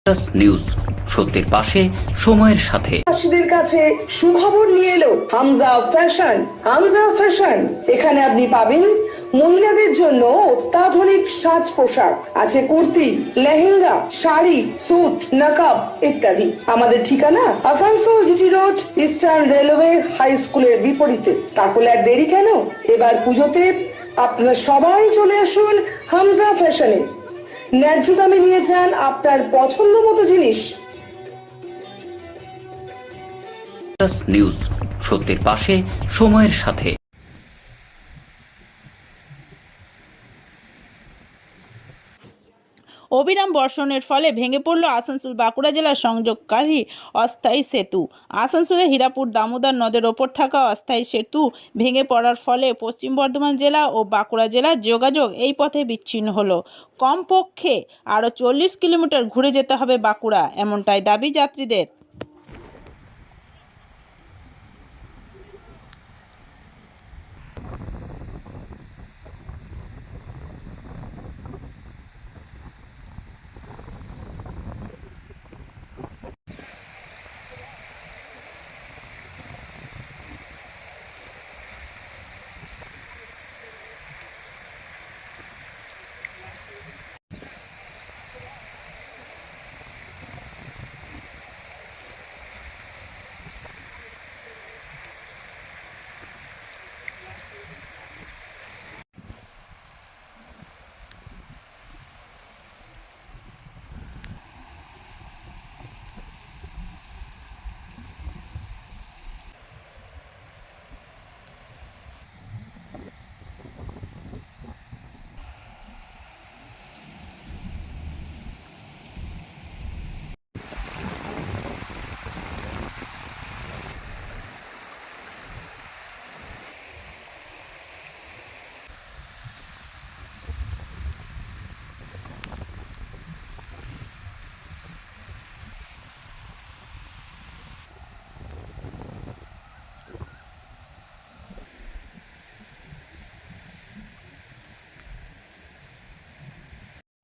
News সত্যের পাশে সময়ের সাথে চাষিদের কাছে সুখবর নিয়ে এলো হামজা ফ্যাশন। হামজা ফ্যাশন, এখানে আপনি পাবেন মহিলাদের জন্য অত্যাধুনিক সাজ পোশাক, আছে কুর্তি, লেহেঙ্গা, শাড়ি, স্যুট, নকআপ ইত্যাদি। আমাদের ঠিকানা Asansol GT road, eastern railway high স্কুলের বিপরীতে। তাহলে আর দেরি কেন, এবার পুজোতে আপনারা সবাই চলে আসুন হামজা ফ্যাশনে। ন্যায্য দামে নিয়ে যান আপনার পছন্দ মতো জিনিস। নিউজ সত্যের পাশে সময়ের সাথে। অবিরাম বর্ষণের ফলে ভেঙে পড়ল আসানসোল বাঁকুড়া জেলার সংযোগকারী অস্থায়ী সেতু। আসানসোলে হীরাপুর দামোদর নদের ওপর থাকা অস্থায়ী সেতু ভেঙে পড়ার ফলে পশ্চিম বর্ধমান জেলা ও বাঁকুড়া জেলার যোগাযোগ এই পথে বিচ্ছিন্ন হলো। কমপক্ষে আরও 40 কিলোমিটার ঘুরে যেতে হবে বাঁকুড়া, এমনটাই দাবি যাত্রীদের।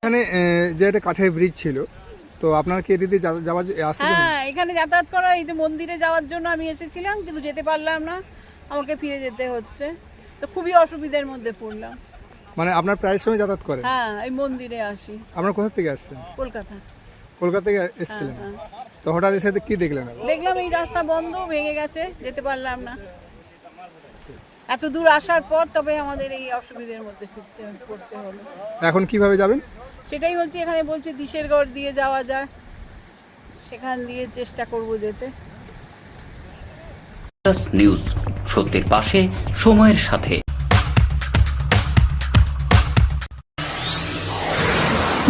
এখানে যে একটা কাঠের ব্রিজ ছিল, তো আপনার কি এদিকে যাওয়ার আসতে? হ্যাঁ, এখানে যাতায়াত করা, এই যে মন্দিরে যাওয়ার জন্য আমি এসেছিলাম, কিন্তু যেতে পারলাম না, আমাকে ফিরে যেতে হচ্ছে। তো খুবই অসুবিধার মধ্যে পড়লাম। মানে আপনার প্রায় সময় যাতায়াত করেন? হ্যাঁ, এই মন্দিরে আসি। আপনার কোথা থেকে আসছেন? কলকাতা। কলকাতা থেকে এসেছিলেন? তো হঠাৎ এসে কি দেখলেন? দেখলাম এই রাস্তা বন্ধ, ভেঙে গেছে, যেতে পারলাম না। এত দূর আসার পর তবে আমাদের এই অসুবিধার মধ্যে পড়তে হলো। এখন কিভাবে যাবেন? সেটাই বলছি, এখানে বলছে দিশেরগড় দিয়ে যাওয়া যায়, সেখান দিয়ে চেষ্টা করব যেতে। নিউজ সত্যের পাশে সময়ের সাথে।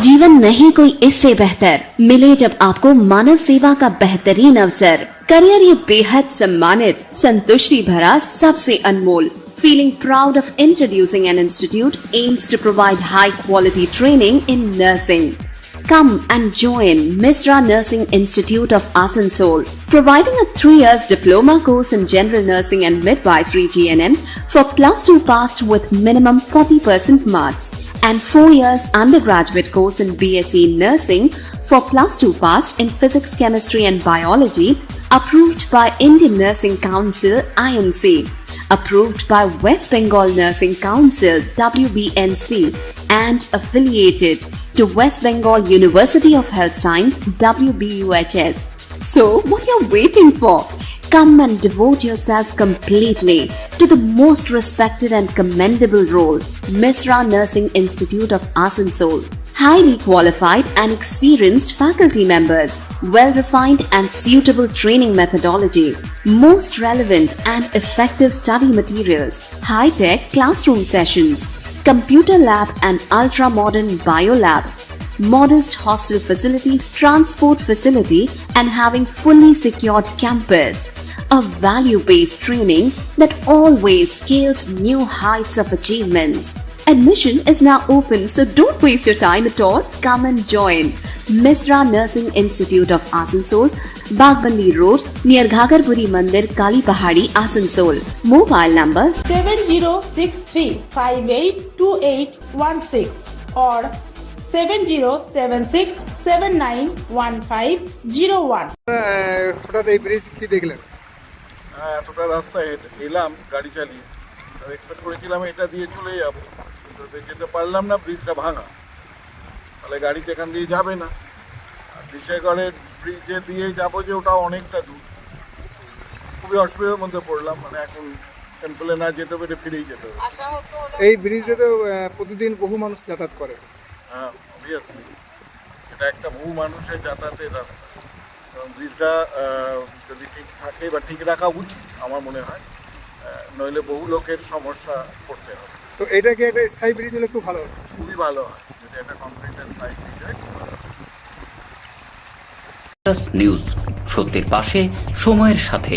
जीवन नहीं कोई इससे बेहतर मिले जब आपको मानव सेवा का बेहतरीन अवसर। करियर ये बेहद सम्मानित, संतुष्टि भरा, सबसे अनमोल। Feeling proud of introducing an institute aims to provide high quality training in nursing. Come and join Misra Nursing Institute of Asansol, providing a 3 years diploma course in general nursing and midwifery GNM for +2 passed with minimum 40% marks, and 4 years undergraduate course in BSc Nursing for +2 passed in physics, chemistry and biology, approved by Indian Nursing Council INC, approved by West Bengal Nursing Council WBNC, and affiliated to West Bengal University of Health Science WBUHS. So what you're waiting for? Come and devote yourself completely to the most respected and commendable role, Misra Nursing Institute of Asansol. Highly qualified and experienced faculty members, well-refined and suitable training methodology, most relevant and effective study materials, high-tech classroom sessions, computer lab and ultra-modern biolab, modest hostel facility, transport facility, and having fully secured campus. A value-based training that always scales new heights of achievements. Admission is now open, so don't waste your time at all. Come and join Misra Nursing Institute of Asansol, Bagbandi Road, near Ghagarpuri Mandir, Kali Pahadi, Asansol. Mobile numbers 7063582816 or 7076 791501। হঠাৎ এই bridge কি দেখলেন? হ্যাঁ, এতটা রাস্তা এলাম গাড়ি চালিয়ে, এক্সপেক্ট করেছিলাম এটা দিয়ে চলে যাব, কিন্তু যেতে পারলাম না, ব্রিজটা ভাঙা, তাহলে গাড়ি তো এখান দিয়ে যাবে না। আর বিশেষগড়ের ব্রিজে দিয়ে যাবো যে ওটা অনেকটা দূর, খুবই অসুবিধার মধ্যে পড়লাম। মানে এখন টেম্পলে না যেতে পেরে ফিরেই যেতে হবে। এই ব্রিজে তো প্রতিদিন বহু মানুষ যাতায়াত করে। হ্যাঁ, অবভিয়াসলি এটা একটা বহু মানুষের যাতায়াতের রাস্তা, এবং ব্রিজটা যদি ঠিক থাকে বা ঠিক রাখা উচিত আমার মনে হয়, নইলে বহু লোকের সমস্যা পড়তে হবে। তো এটাকে একটা স্থায়ী ব্রিজ হলে খুব ভালো হতো। খুবই ভালো হয় যদি একটা কংক্রিটের সাইড হয়ে যায়, খুব ভালো হয়। নিউজ, সত্যের পাশে, সময়ের সাথে।